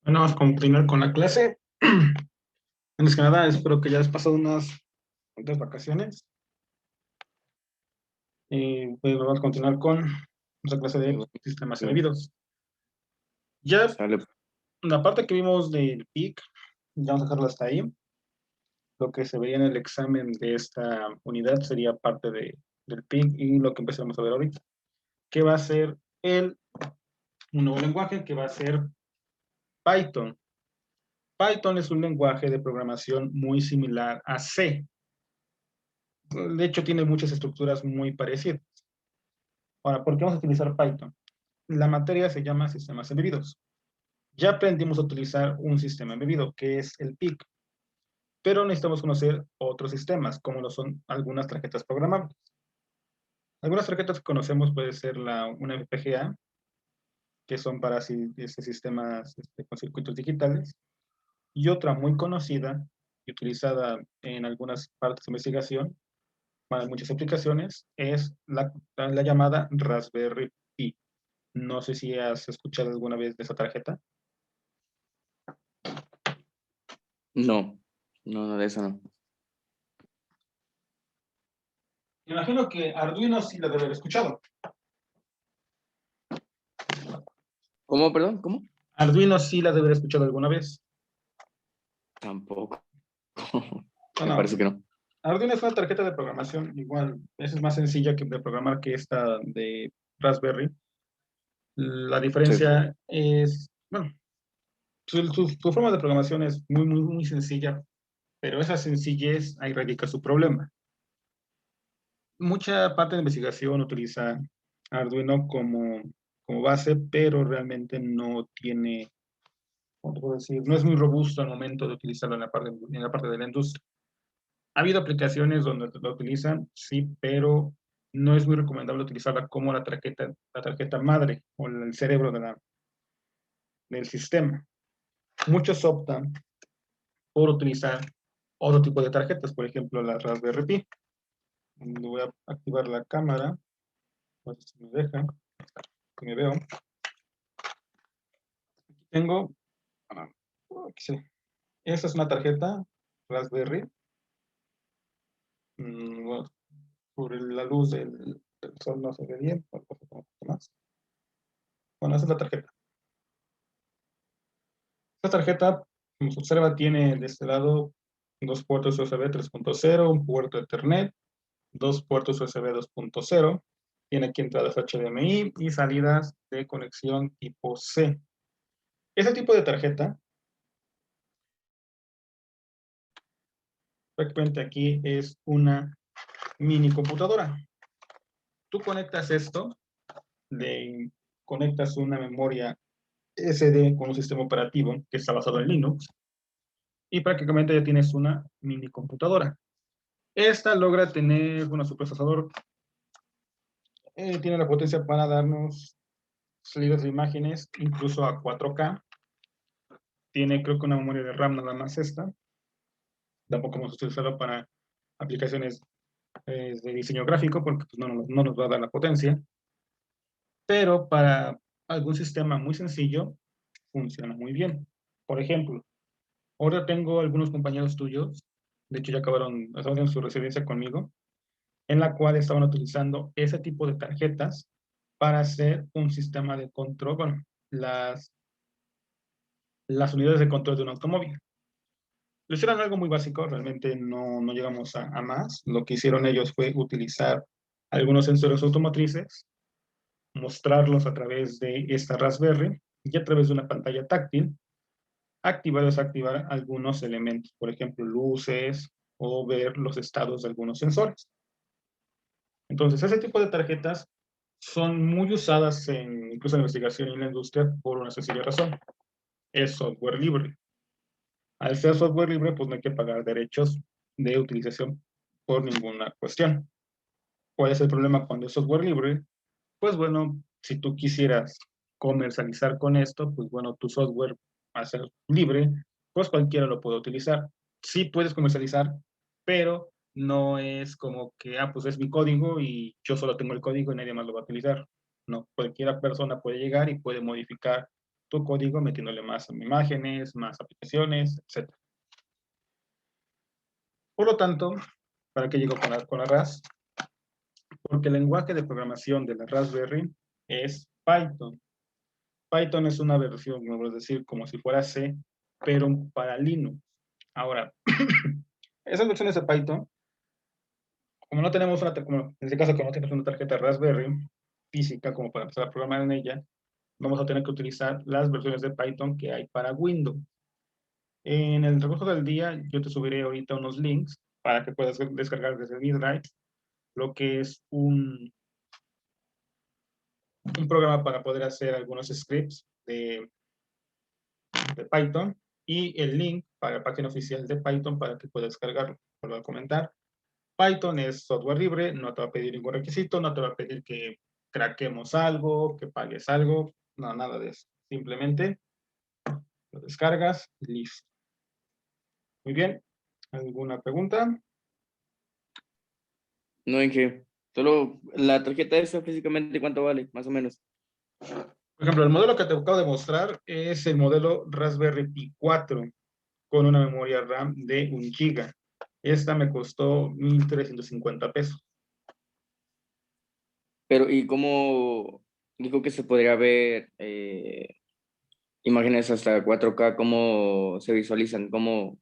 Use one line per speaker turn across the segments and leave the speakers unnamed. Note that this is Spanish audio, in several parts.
Bueno, vamos a continuar con la clase. Antes que nada, espero que ya hayas pasado unas cuantas vacaciones. Y pues vamos a continuar con nuestra clase de sistemas embebidos. Ya
Sale.
la parte que vimos del PIC, ya vamos a dejarlo hasta ahí. Lo que se veía en el examen de esta unidad sería parte del PIC y lo que empezamos a ver ahorita, que va a ser un nuevo lenguaje que va a ser Python. Python es un lenguaje de programación muy similar a C. De hecho, tiene muchas estructuras muy parecidas. Ahora, ¿por qué vamos a utilizar Python? La materia se llama sistemas embebidos. Ya aprendimos a utilizar un sistema embebido, que es el PIC, pero necesitamos conocer otros sistemas, como lo son algunas tarjetas programables. Algunas tarjetas que conocemos puede ser una FPGA, que son para sistemas con circuitos digitales, y otra muy conocida y utilizada en algunas partes de investigación, para muchas aplicaciones, es la llamada Raspberry Pi. No sé si has escuchado alguna vez de esa tarjeta.
No, no, de eso no.
Me imagino que Arduino sí la debe haber escuchado.
¿Cómo, perdón? ¿Cómo?
Arduino sí la debe haber escuchado alguna vez.
Tampoco. Me
Bueno,
parece que no.
Arduino es una tarjeta de programación igual. Esa es más sencilla de programar que esta de Raspberry. La
Sí.
diferencia es, bueno, su forma de programación es muy sencilla, pero esa sencillez ahí radica su problema. Mucha parte de investigación utiliza Arduino como base, pero realmente no tiene, ¿cómo te puedo decir? No es muy robusto al momento de utilizarlo en la parte de la industria. Ha habido aplicaciones donde lo utilizan, sí, pero no es muy recomendable utilizarla como la tarjeta madre o el cerebro del sistema. Muchos optan por utilizar otro tipo de tarjetas, por ejemplo, la Raspberry Pi. Voy a activar la cámara, a ver si me deja, que me veo. Tengo, aquí sí. Esta es una tarjeta Raspberry. Bueno, por la luz del sol no se ve bien, un poco más. Bueno, esa es la tarjeta. Esta tarjeta, como se observa, tiene de este lado dos puertos USB 3.0, un puerto Ethernet, dos puertos USB 2.0. Tiene aquí entradas HDMI y salidas de conexión tipo C. Ese tipo de tarjeta, prácticamente aquí es una mini computadora. Tú conectas esto, conectas una memoria SD con un sistema operativo que está basado en Linux y prácticamente ya tienes una mini computadora. Esta logra tener, bueno, su procesador tiene la potencia para darnos salidas de imágenes incluso a 4K. Tiene creo que una memoria de RAM nada más esta. Tampoco hemos utilizado para aplicaciones de diseño gráfico porque pues, no nos va a dar la potencia. Pero para algún sistema muy sencillo funciona muy bien. Por ejemplo, ahora tengo algunos compañeros tuyos, de hecho ya estaban en su residencia conmigo, en la cual estaban utilizando ese tipo de tarjetas para hacer un sistema de control, bueno, las unidades de control de un automóvil. Lo hicieron algo muy básico, realmente no llegamos a más. Lo que hicieron ellos fue utilizar algunos sensores automotrices, mostrarlos a través de esta Raspberry y a través de una pantalla táctil, activar o desactivar algunos elementos, por ejemplo, luces o ver los estados de algunos sensores. Entonces, ese tipo de tarjetas son muy usadas incluso en la investigación y en la industria por una sencilla razón. Es software libre. Al ser software libre, pues no hay que pagar derechos de utilización por ninguna cuestión. ¿Cuál es el problema cuando es software libre? Pues bueno, si tú quisieras comercializar con esto, pues bueno, tu software va a ser libre, pues cualquiera lo puede utilizar. Sí puedes comercializar, pero no es como que, pues es mi código y yo solo tengo el código y nadie más lo va a utilizar. No, cualquiera persona puede llegar y puede modificar tu código metiéndole más imágenes, más aplicaciones, etc. Por lo tanto, ¿para qué llego con la RAS? Porque el lenguaje de programación de la Raspberry es Python. Python es una versión, vamos a decir, como si fuera C, pero para Linux. Ahora, esas versiones de Python, como no tenemos como en este caso, como no tienes una tarjeta Raspberry física como para empezar a programar en ella, vamos a tener que utilizar las versiones de Python que hay para Windows. En el transcurso del día, yo te subiré ahorita unos links para que puedas descargar desde mi Drive lo que es un programa para poder hacer algunos scripts de Python y el link para la página oficial de Python para que puedas descargarlo. Vuelvo a comentar, Python es software libre, no te va a pedir ningún requisito, no te va a pedir que craquemos algo, que pagues algo, no, nada de eso. Simplemente lo descargas y listo. Muy bien. ¿Alguna pregunta?
No, ¿en qué? Solo la tarjeta esa físicamente, ¿cuánto vale? Más o menos.
Por ejemplo, el modelo que te acabo de mostrar es el modelo Raspberry Pi 4 con una memoria RAM de 1 GB. Esta me costó 1,350 pesos.
Pero, ¿y cómo dijo que se podría ver imágenes hasta 4K? ¿Cómo se visualizan? ¿Cómo,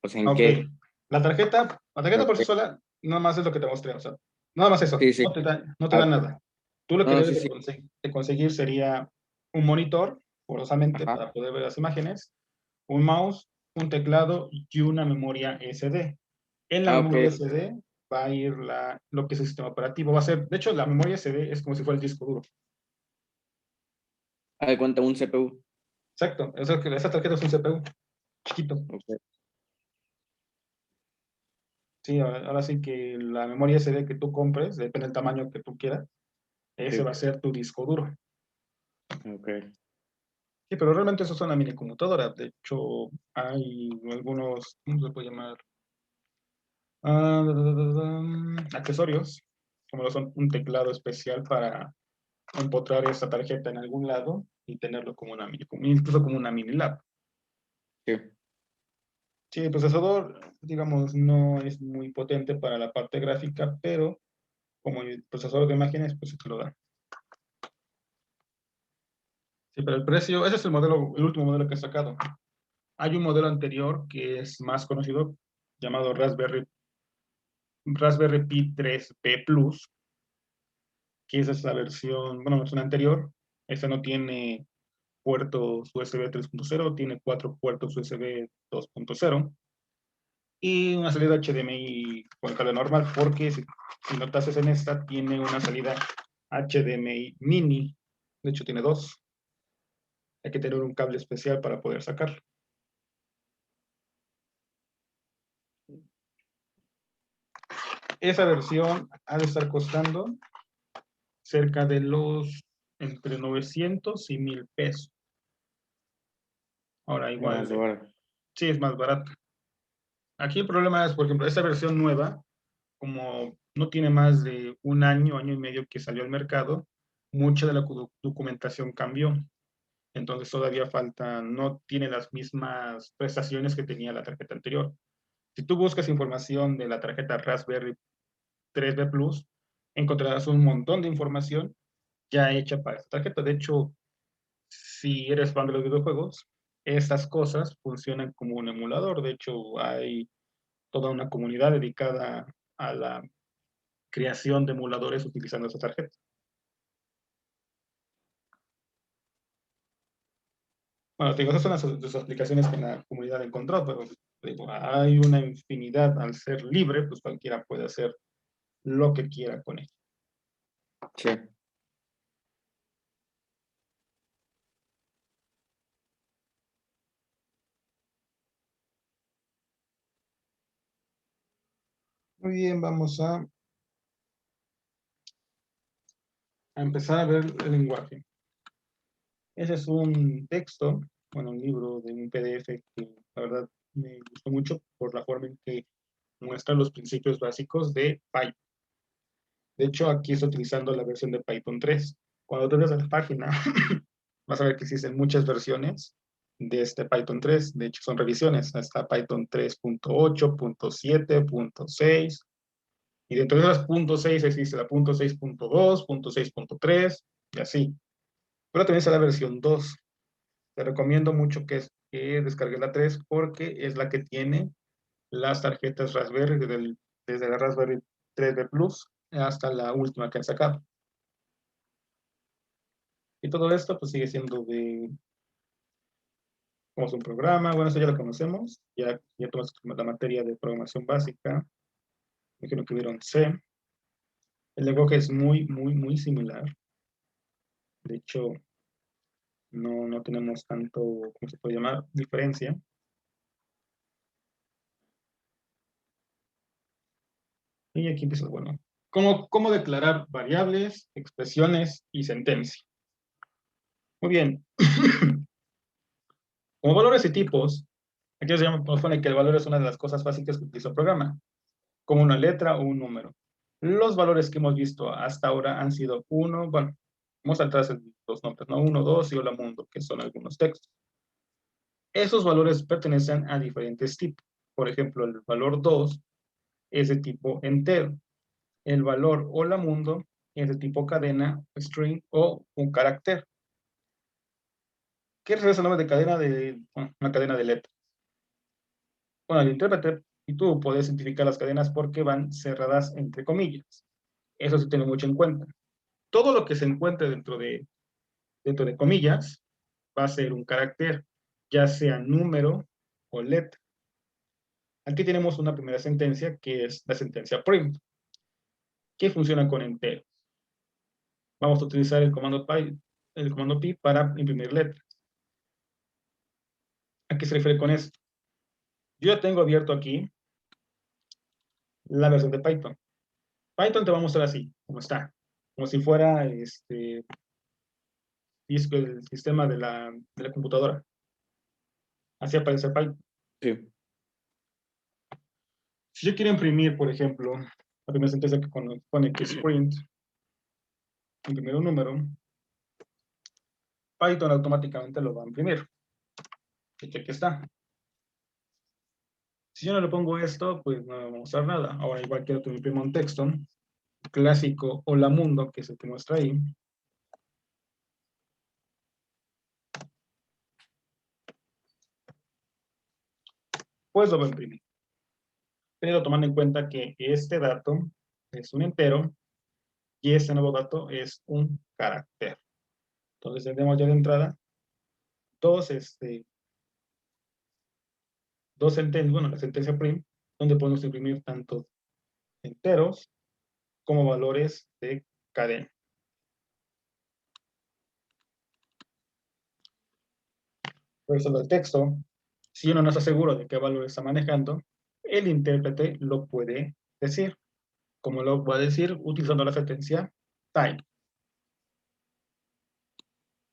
o sea, en
Ok.
qué?
La tarjeta por sí
Ok.
sola, nada más es lo que te mostré. O sea, nada más eso.
Sí, sí.
No te da
Ah,
nada. Tú lo que
no,
debes
sí, sí.
de conseguir sería un monitor, forzosamente,
Ajá.
para poder ver las imágenes, un mouse, un teclado y una memoria SD. En la
Ah, ok.
memoria SD va a ir lo que es el sistema operativo. Va a ser, de hecho, la memoria SD es como si fuera el disco duro.
Ah, de cuenta un CPU.
Exacto. Esa tarjeta es un CPU chiquito.
Ok.
Sí, ahora sí que la memoria SD que tú compres, depende del tamaño que tú quieras, ese va a
Sí.
ser tu disco duro.
Ok.
Sí, pero realmente eso es una mini computadora. De hecho, hay algunos, ¿cómo se puede llamar? Accesorios, como lo son un teclado especial para empotrar esta tarjeta en algún lado y tenerlo como una mini, incluso como una mini lab.
Sí.
Sí, el procesador, digamos, no es muy potente para la parte gráfica, pero como el procesador de imágenes, pues se te lo da. Sí, pero el precio, ese es el modelo, el último modelo que he sacado. Hay un modelo anterior que es más conocido, llamado Raspberry Pi 3B Plus, que esa es la versión, bueno, es una anterior. Esta no tiene puertos USB 3.0, tiene 4 puertos USB 2.0 y una salida HDMI con cable normal, porque si notas en esta, tiene una salida HDMI mini. De hecho, tiene dos. Hay que tener un cable especial para poder sacarlo. Esa versión ha de estar costando cerca de los entre 900 y 1,000 pesos. Ahora igual,
Más ahora.
sí es más barato. Aquí el problema es, por ejemplo, esta versión nueva, como no tiene más de un año, año y medio que salió al mercado, mucha de la documentación cambió. Entonces todavía falta, no tiene las mismas prestaciones que tenía la tarjeta anterior. Si tú buscas información de la tarjeta Raspberry 3B Plus, encontrarás un montón de información ya hecha para esta tarjeta. De hecho, si eres fan de los videojuegos, estas cosas funcionan como un emulador. De hecho, hay toda una comunidad dedicada a la creación de emuladores utilizando esta tarjeta. Bueno, te digo, esas son las aplicaciones que la comunidad encontró, pero digo, hay una infinidad. Al ser libre, pues cualquiera puede hacer lo que quiera con ella.
Sí.
Muy bien, vamos a empezar a ver el lenguaje. Ese es un texto, bueno, un libro de un PDF que la verdad me gustó mucho por la forma en que muestra los principios básicos de Python. De hecho, aquí estoy utilizando la versión de Python 3. Cuando tú ves la página, vas a ver que existen muchas versiones de este Python 3. De hecho, son revisiones. Está Python 3.8, punto 7, punto 6. Y dentro de esas punto 6 existe la punto 6.2, punto 6.3 y así. Pero también está la versión 2. Te recomiendo mucho que descargues la 3 porque es la que tiene las tarjetas Raspberry desde la Raspberry 3B Plus hasta la última que han sacado. Y todo esto pues sigue siendo como es un programa, bueno, eso ya lo conocemos, ya tomas la materia de programación básica, me imagino que vieron C. El lenguaje es muy, muy, muy similar. De hecho, no tenemos tanto, ¿cómo se puede llamar? Diferencia. Y aquí empieza, bueno, ¿cómo declarar variables, expresiones y sentencia? Muy bien. Como valores y tipos, aquí nos pone que el valor es una de las cosas básicas que utiliza el programa, como una letra o un número. Los valores que hemos visto hasta ahora han sido uno, bueno, vamos a saltar los nombres, ¿no? Uno, dos y hola mundo, que son algunos textos. Esos valores pertenecen a diferentes tipos. Por ejemplo, el valor 2 es de tipo entero. El valor hola mundo es de tipo cadena, string o un carácter. ¿Qué es el nombre de cadena de una cadena de letras? Bueno, el intérprete y tú puedes identificar las cadenas porque van cerradas entre comillas. Eso se tiene mucho en cuenta. Todo lo que se encuentre dentro de comillas va a ser un carácter, ya sea número o letra. Aquí tenemos una primera sentencia que es la sentencia print, que funciona con enteros. Vamos a utilizar el comando pi para imprimir letras. ¿A qué se refiere con esto? Yo ya tengo abierto aquí la versión de Python. Python te va a mostrar así, como está, como si fuera el sistema de la computadora. Así aparece Python.
Sí.
Si yo quiero imprimir, por ejemplo, la primera sentencia que pone que es print, imprimir un número, Python automáticamente lo va a imprimir. Y aquí está. Si yo no le pongo esto, pues no va a mostrar nada. Ahora igual quiero que me imprima un texto clásico hola mundo, que es el que muestra ahí. Pues lo va a imprimir. Pero tomando en cuenta que este dato es un entero y este nuevo dato es un carácter. Entonces tenemos ya de entrada dos, dos sentencias, bueno, la sentencia print, donde podemos imprimir tanto enteros como valores de cadena. Por eso el texto, si uno no está seguro de qué valor está manejando, el intérprete lo puede decir. Como lo va a decir utilizando la sentencia type.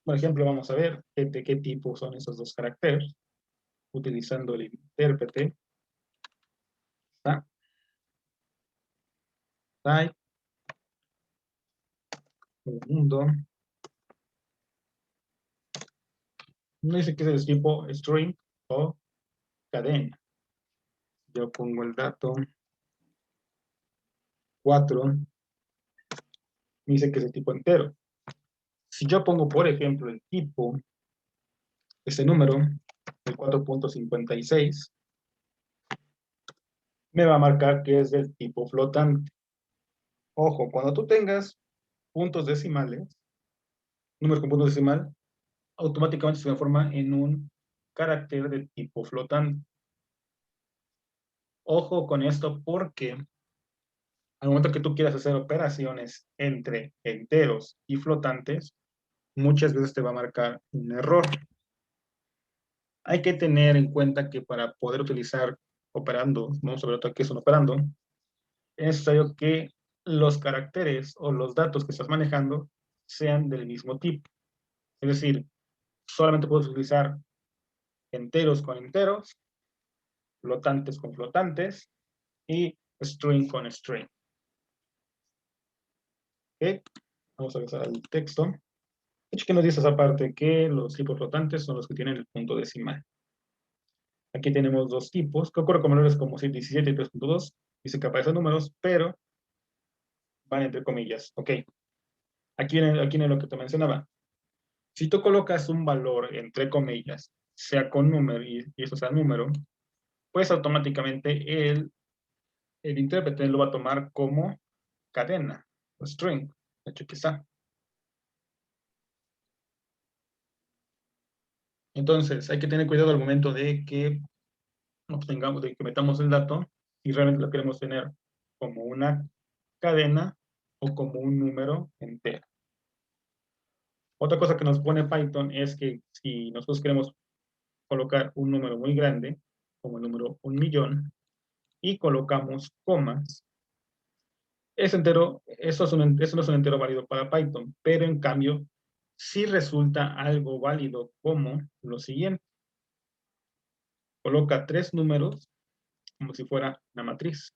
Por ejemplo, vamos a ver de qué tipo son esos dos caracteres, utilizando el intérprete. Type, el mundo. No dice que es de tipo string o cadena. Yo pongo el dato 4, me dice que es de tipo entero. Si yo pongo, por ejemplo, el tipo, este número, el 4.56, me va a marcar que es del tipo flotante. Ojo, cuando tú tengas puntos decimales, números con puntos decimal, automáticamente se transforma en un carácter de tipo flotante. Ojo con esto porque al momento que tú quieras hacer operaciones entre enteros y flotantes, muchas veces te va a marcar un error. Hay que tener en cuenta que para poder utilizar operando, vamos a ver qué es un operando, es necesario que los caracteres o los datos que estás manejando sean del mismo tipo. Es decir, solamente puedes utilizar enteros con enteros, flotantes con flotantes y string con string. ¿Ok? Vamos a regresar al texto. De hecho, que nos dice esa parte que los tipos flotantes son los que tienen el punto decimal. Aquí tenemos dos tipos, que ocurre con valores como 17 y 3.2. Dice que aparecen números, pero van entre comillas. Ok, aquí viene lo que te mencionaba. Si tú colocas un valor entre comillas, sea con número y eso sea número, pues automáticamente el intérprete lo va a tomar como cadena, o string. De hecho, aquí está. Entonces, hay que tener cuidado al momento de que obtengamos, de que metamos el dato, y realmente lo queremos tener como una cadena o como un número entero. Otra cosa que nos pone Python es que si nosotros queremos colocar un número muy grande, como el número 1.000.000, y colocamos comas, ese entero, eso no es un entero válido para Python, pero en cambio, sí resulta algo válido como lo siguiente. Coloca tres números como si fuera una matriz.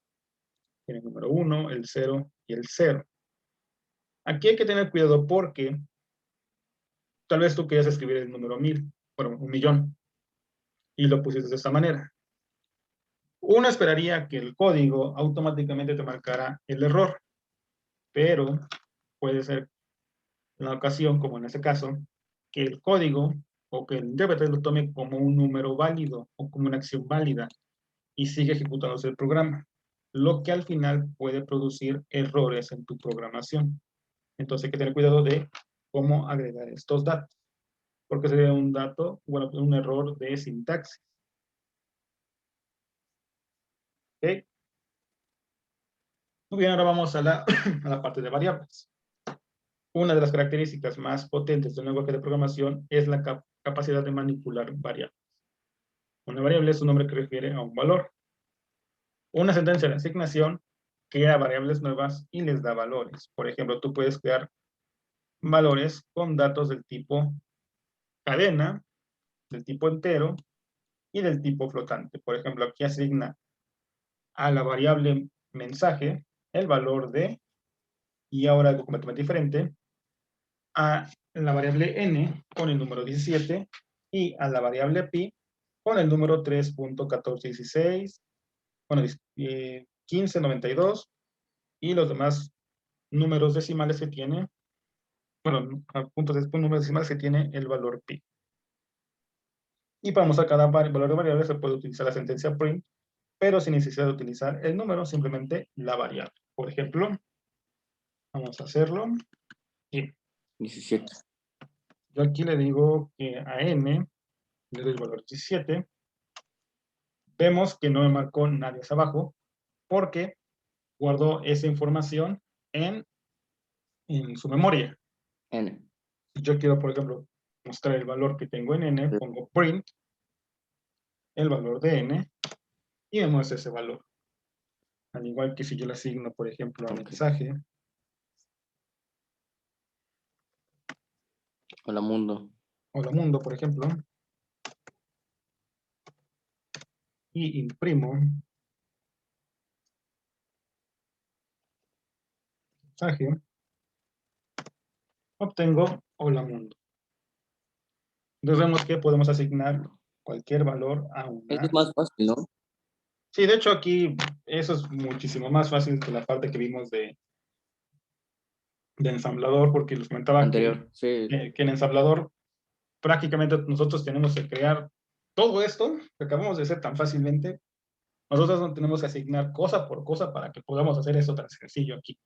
Tiene el número 1, el 0 y el 0. Aquí hay que tener cuidado porque tal vez tú querías escribir el número 1.000, bueno, 1.000.000, y lo pusiste de esta manera. Uno esperaría que el código automáticamente te marcara el error, pero puede ser en la ocasión, como en este caso, que el código o que el intérprete lo tome como un número válido o como una acción válida y sigue ejecutándose el programa, lo que al final puede producir errores en tu programación. Entonces hay que tener cuidado de cómo agregar estos datos, porque sería un dato, bueno, un error de sintaxis. ¿Ok? Muy bien, ahora vamos a la, a la parte de variables. Una de las características más potentes del lenguaje de programación es la capacidad de manipular variables. Una variable es un nombre que refiere a un valor. Una sentencia de asignación crea variables nuevas y les da valores. Por ejemplo, tú puedes crear valores con datos del tipo cadena, del tipo entero y del tipo flotante. Por ejemplo, aquí asigna a la variable mensaje el valor de, y ahora algo completamente diferente, a la variable n con el número 17 y a la variable pi con el número 3.1416, bueno, 1592 y los demás números decimales que tiene, bueno, números decimales que tiene el valor pi. Y para mostrar cada valor de variable se puede utilizar la sentencia print, pero sin necesidad de utilizar el número, simplemente la variable. Por ejemplo, vamos a hacerlo. Y
17.
yo aquí le digo que a n le doy el valor 17. Vemos que no me marcó nadie hacia abajo porque guardó esa información en, en su memoria.
N.
Si yo quiero, por ejemplo, mostrar el valor que tengo en n, pongo print, el valor de n, y me muestra ese valor. Al igual que si yo le asigno, por ejemplo, a
Ok.
mensaje,
Hola mundo.
hola mundo, por ejemplo, y imprimo mensaje, obtengo hola mundo. Entonces vemos que podemos asignar cualquier valor a
Esto es
una.
más fácil, ¿no?
Sí, de hecho aquí eso es muchísimo más fácil que la parte que vimos de ensamblador, porque les comentaba
Anterior. Sí.
que en ensamblador prácticamente nosotros tenemos que crear todo esto que acabamos de hacer tan fácilmente. Nosotros no tenemos que asignar cosa por cosa para que podamos hacer eso tan sencillo aquí.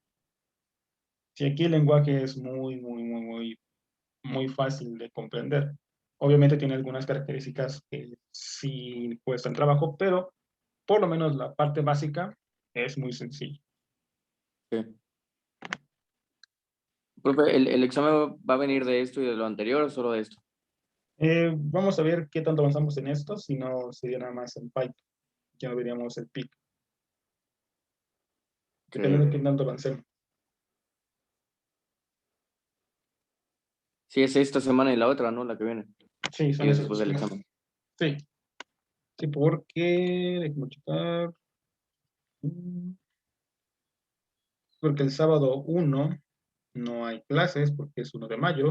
Si aquí el lenguaje es muy fácil de comprender. Obviamente tiene algunas características que sí cuestan trabajo, pero por lo menos la parte básica es muy sencilla.
Sí. Profe, ¿el examen va a venir de esto y de lo anterior o solo de esto?
Vamos a ver qué tanto avanzamos en esto, si no sería nada más en Python, ya no veríamos el pic, dependiendo de qué
Sí.
tanto avancemos.
Sí, es esta semana y la otra, ¿no? La que viene.
Sí, son
Y es
esas
después
dos
del
semanas.
examen.
Sí, sí, porque, déjame checar, porque el sábado 1 no hay clases porque es 1 de mayo.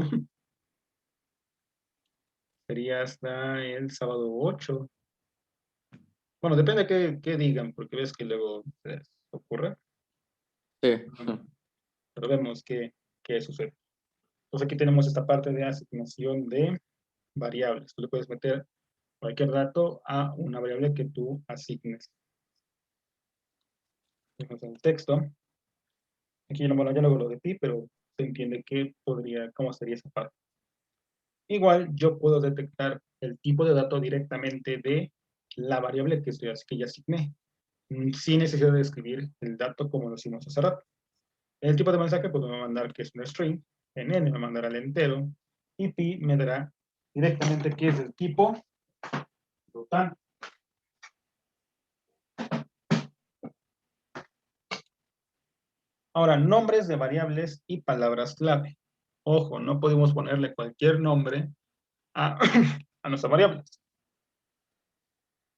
Sería hasta el sábado 8. Bueno, depende qué digan, porque ves que luego se les ocurre.
Sí.
Pero vemos qué sucede. Entonces aquí tenemos esta parte de asignación de variables. Tú le puedes meter cualquier dato a una variable que tú asignes. Tenemos el texto. Aquí bueno, ya luego lo de pi, pero se entiende cómo sería esa parte. Igual yo puedo detectar el tipo de dato directamente de la variable que ya asigné, sin necesidad de escribir el dato como lo hicimos hace rato. El tipo de mensaje pues me va a mandar que es un string, en n me va a mandar al entero, y pi me dará directamente qué es el tipo total. Ahora, nombres de variables y palabras clave. Ojo, no podemos ponerle cualquier nombre a, a nuestras variables.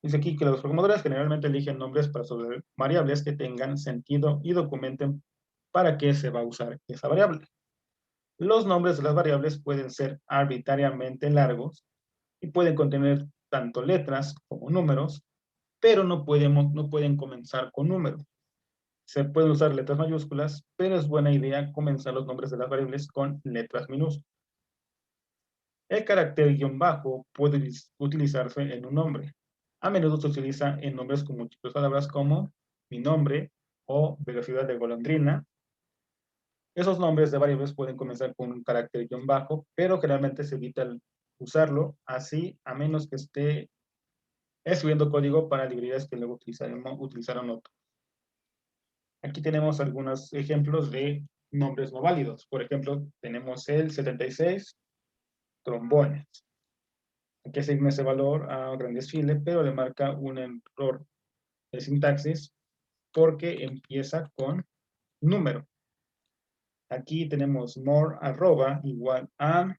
Dice aquí que los programadores generalmente eligen nombres para sus variables que tengan sentido y documenten para qué se va a usar esa variable. Los nombres de las variables pueden ser arbitrariamente largos y pueden contener tanto letras como números, pero no pueden comenzar con números. Se pueden usar letras mayúsculas, pero es buena idea comenzar los nombres de las variables con letras minúsculas. El carácter guión bajo puede utilizarse en un nombre. A menudo se utiliza en nombres con múltiples palabras como mi nombre o velocidad de golondrina. Esos nombres de variables pueden comenzar con un carácter guión bajo, pero generalmente se evita usarlo así, a menos que esté escribiendo código para librerías que luego utilizaron otro. Aquí tenemos algunos ejemplos de nombres no válidos. Por ejemplo, tenemos el 76 trombones. Aquí asigna ese valor a gran desfile, pero le marca un error de sintaxis porque empieza con número. Aquí tenemos more arroba igual a,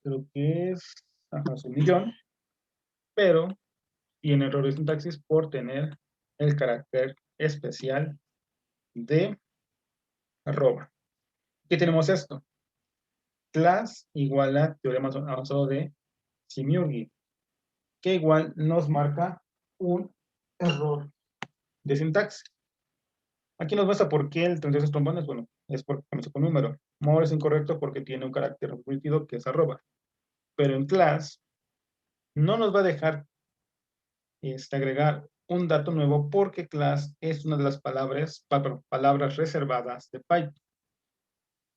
creo que es, un millón, pero tiene error de sintaxis por tener el carácter especial de arroba. Aquí tenemos esto. Class igual a teorema avanzado de Simiurgi, que igual nos marca un error de sintaxis. Aquí nos muestra por qué el 36 trombones, bueno, es porque comienza con número. More es incorrecto porque tiene un carácter repetido que es arroba. Pero en class no nos va a dejar agregar un dato nuevo porque class es una de las palabras reservadas de Python.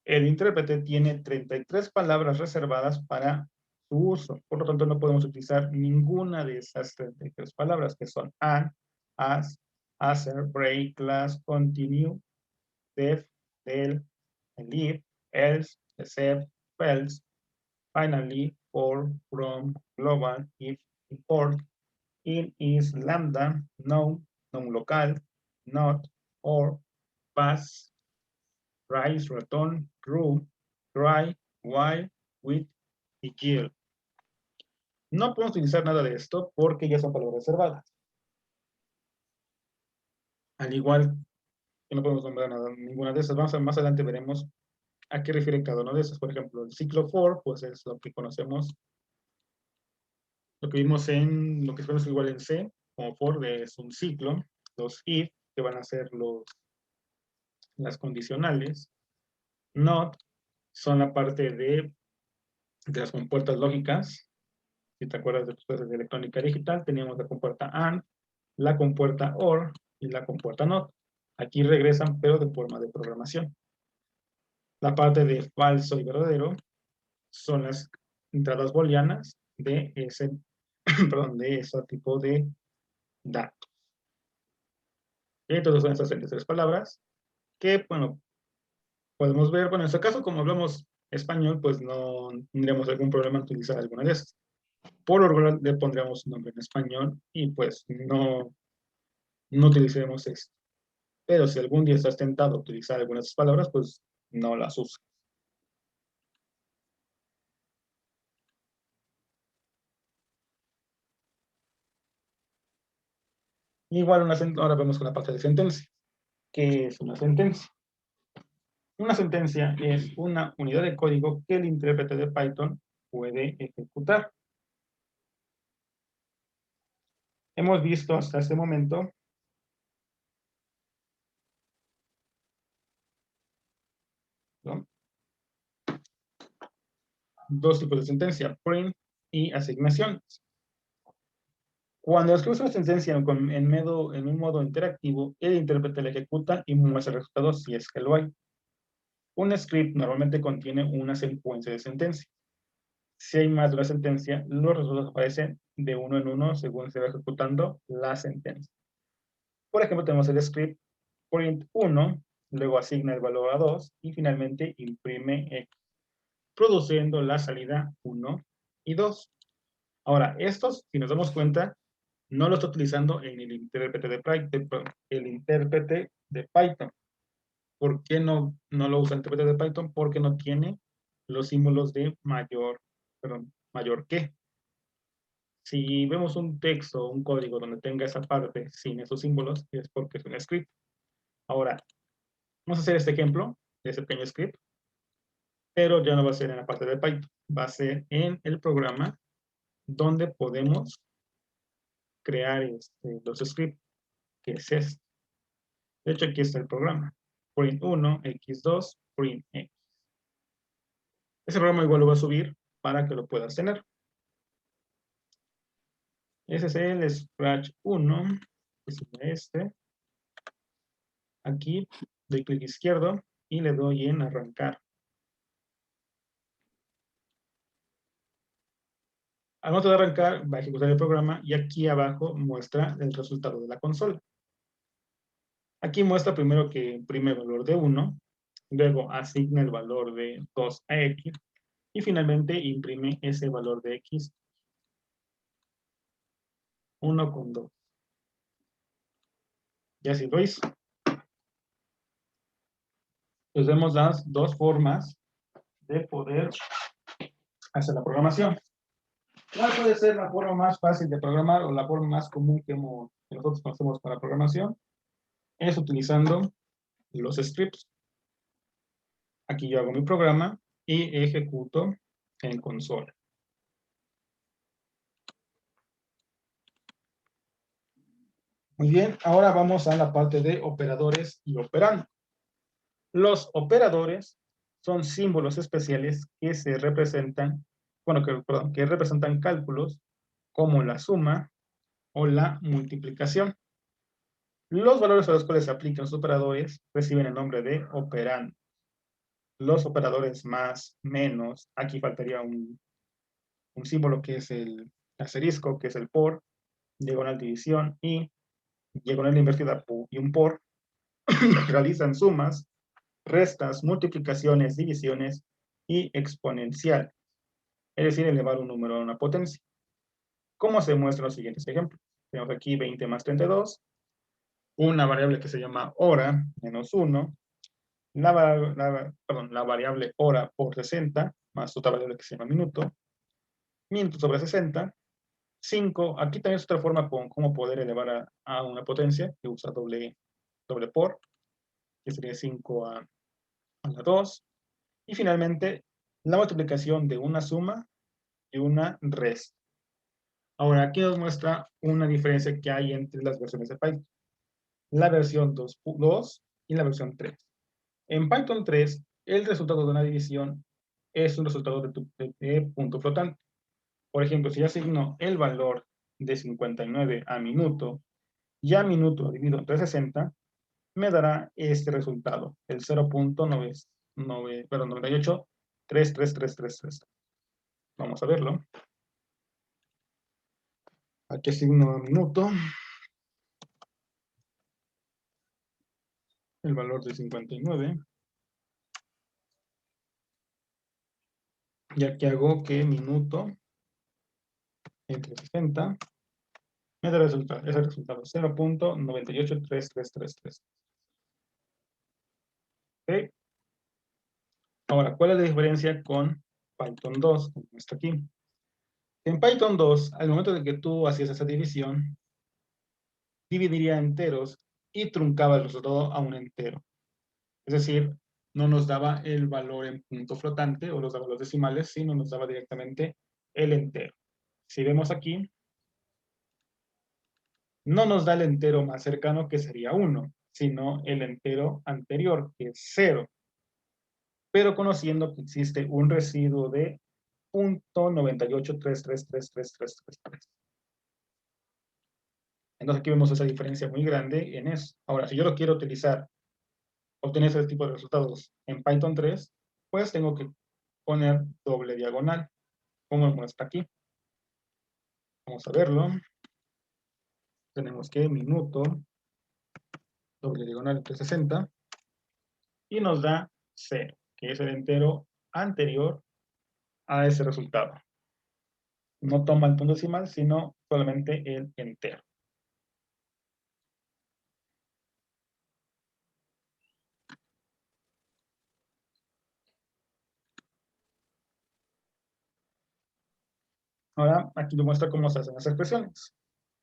El intérprete tiene 33 palabras reservadas para su uso. Por lo tanto, no podemos utilizar ninguna de esas 33 palabras que son and, as, asser, break, class, continue, def, del, leave, else, except, else, finally, for, from, global, if, import, in, is, lambda, no, non-local, not, or, pass, rise, return, room, try, while, with y kill. No podemos utilizar nada de esto porque ya son palabras reservadas. Al igual que no podemos nombrar ninguna de esas. Más adelante veremos a qué refiere cada uno de esas. Por ejemplo, el ciclo for, pues es lo que conocemos, lo que vimos en, lo que es igual en C, como for es un ciclo. Los if, que van a ser las condicionales. Not, son la parte de las compuertas lógicas. Si te acuerdas de tus clases de electrónica digital, teníamos la compuerta AND, la compuerta OR y la compuerta NOT. Aquí regresan, pero de forma de programación. La parte de falso y verdadero son las entradas booleanas de ese, perdón, de ese tipo de datos. Entonces son estas 33 palabras que, bueno, podemos ver, bueno, en este caso, como hablamos español, pues no tendríamos algún problema en utilizar alguna de esas. Por lo regular le pondríamos un nombre en español y pues no utilicemos esto. Pero si algún día estás tentado a utilizar algunas de esas palabras, pues no las uses. Igual ahora vemos con la parte de sentencia. ¿Qué es una sentencia? Una sentencia es una unidad de código que el intérprete de Python puede ejecutar. Hemos visto hasta este momento ¿no? Dos tipos de sentencia, print y asignaciones. Cuando escribes una sentencia en un modo interactivo, el intérprete la ejecuta y muestra el resultado si es que lo hay. Un script normalmente contiene una secuencia de sentencias. Si hay más de una sentencia, los resultados aparecen de uno en uno según se va ejecutando la sentencia. Por ejemplo, tenemos el script print 1, luego asigna el valor a 2 y finalmente imprime X, produciendo la salida 1 y 2. Ahora, estos, si nos damos cuenta, no lo está utilizando en el intérprete de Python. ¿Por qué no lo usa el intérprete de Python? Porque no tiene los símbolos de mayor que. Si vemos un texto o un código donde tenga esa parte sin esos símbolos, es porque es un script. Ahora, vamos a hacer este ejemplo de ese pequeño script, pero ya no va a ser en la parte de Python, va a ser en el programa donde podemos crear los scripts, que es este. De hecho, aquí está el programa. Print 1, X2, print X. Ese programa igual lo va a subir para que lo puedas tener. Ese es el Scratch 1, que es este. Aquí doy clic izquierdo y le doy en arrancar. Al momento de arrancar, va a ejecutar el programa y aquí abajo muestra el resultado de la consola. Aquí muestra primero que imprime el valor de 1, luego asigna el valor de 2 a X y finalmente imprime ese valor de X 1 con 2. Y así lo hizo. Entonces vemos las dos formas de poder hacer la programación. ¿Cuál puede ser la forma más fácil de programar o la forma más común que nosotros conocemos para programación? Es utilizando los scripts. Aquí yo hago mi programa y ejecuto en consola. Muy bien, ahora vamos a la parte de operadores y operandos. Los operadores son símbolos especiales que se representan, que representan cálculos como la suma o la multiplicación. Los valores a los cuales se aplican los operadores reciben el nombre de operando. Los operadores más, menos, aquí faltaría un símbolo que es el asterisco, que es el por, diagonal división y diagonal invertida y un por, realizan sumas, restas, multiplicaciones, divisiones y exponencial, es decir, elevar un número a una potencia. ¿Cómo se muestran los siguientes ejemplos? Tenemos aquí 20 más 32, una variable que se llama hora, menos 1, la variable hora por 60, más otra variable que se llama minuto, minuto sobre 60, 5, aquí también es otra forma con cómo poder elevar a una potencia, que usa doble por, que sería 5 a la 2, y finalmente la multiplicación de una suma y una resta. Ahora, aquí nos muestra una diferencia que hay entre las versiones de Python. La versión 2 y la versión 3. En Python 3, el resultado de una división es un resultado de punto flotante. Por ejemplo, si yo asigno el valor de 59 a minuto y a minuto dividido entre 60, me dará este resultado, el 0.983333. Vamos a verlo. Aquí asigno a minuto el valor de 59. Y aquí hago que minuto entre 60 me da ese resultado 0.983333. ¿Ok? Ahora, ¿cuál es la diferencia con Python 2? Como está aquí. En Python 2, al momento de que tú hacías esa división, dividiría enteros y truncaba el resultado a un entero. Es decir, no nos daba el valor en punto flotante o los valores decimales, sino nos daba directamente el entero. Si vemos aquí, no nos da el entero más cercano, que sería 1, sino el entero anterior, que es 0. Pero conociendo que existe un residuo de 0.983333333. Entonces aquí vemos esa diferencia muy grande en eso. Ahora, si yo lo quiero utilizar, obtener ese tipo de resultados en Python 3, pues tengo que poner doble diagonal, como muestra aquí. Vamos a verlo. Tenemos que minuto, doble diagonal entre 60, y nos da 0, que es el entero anterior a ese resultado. No toma el punto decimal, sino solamente el entero. Ahora, aquí nos muestra cómo se hacen las expresiones.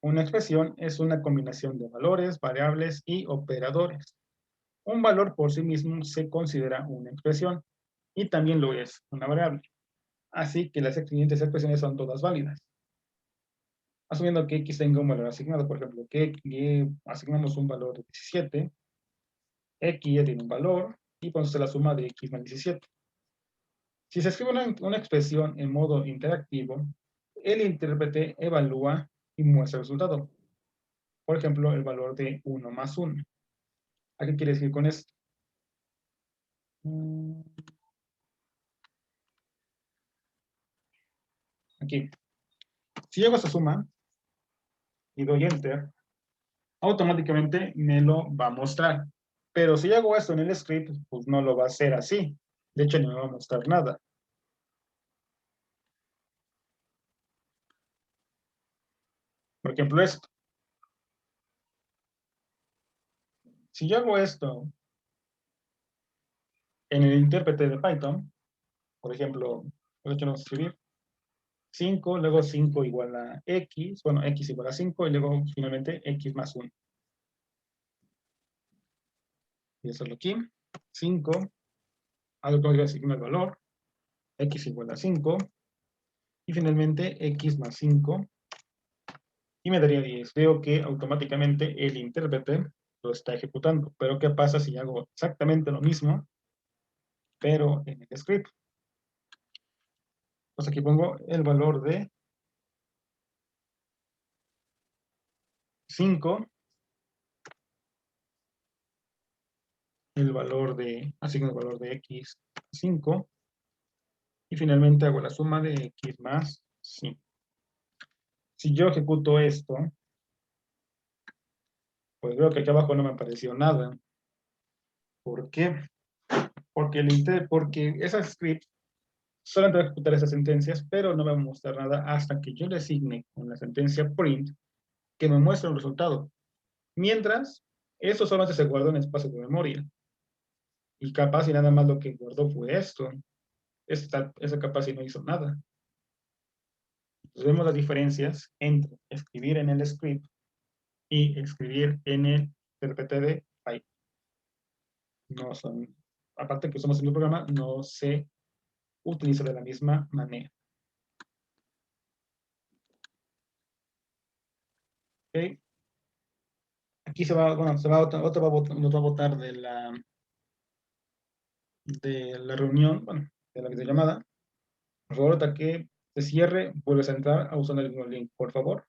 Una expresión es una combinación de valores, variables y operadores. Un valor por sí mismo se considera una expresión y también lo es una variable. Así que las siguientes expresiones son todas válidas. Asumiendo que x tenga un valor asignado, por ejemplo, que asignamos un valor de 17, x ya tiene un valor y ponemos la suma de x más 17. Si se escribe una expresión en modo interactivo, el intérprete evalúa y muestra el resultado. Por ejemplo, el valor de 1 más 1. ¿A qué quiere decir con esto? Aquí. Si yo hago esta suma y doy Enter, automáticamente me lo va a mostrar. Pero si yo hago esto en el script, pues no lo va a hacer así. De hecho, no me va a mostrar nada. Por ejemplo, esto. Si yo hago esto en el intérprete de Python, por ejemplo, por hecho, vamos a escribir 5, luego 5 igual a x, bueno, x igual a 5, y luego finalmente x más 1. Y eso es lo aquí. 5, algo que voy a asignar el valor, x igual a 5, y finalmente x más 5, y me daría 10. Veo que automáticamente el intérprete lo está ejecutando. Pero ¿qué pasa si hago exactamente lo mismo, pero en el script? Pues aquí pongo el valor de 5, asigno el valor de x 5, y finalmente hago la suma de x más 5. Si yo ejecuto esto, pues veo que aquí abajo no me apareció nada. ¿Por qué? Porque esa script solamente va a ejecutar esas sentencias, pero no va a mostrar nada hasta que yo le asigne con la sentencia print que me muestre el resultado. Mientras, eso solamente se guardó en espacio de memoria. Y capaz y nada más lo que guardó fue esto. Esa capaz y no hizo nada. Entonces vemos las diferencias entre escribir en el script y escribir en el intérprete de Python. No son, aparte que estamos en el programa, no se utiliza de la misma manera. ¿Okay? Aquí se va, bueno, otro va a votar de la reunión, bueno, de la videollamada. Por favor, hasta que se cierre, vuelves a entrar usando el mismo link, por favor.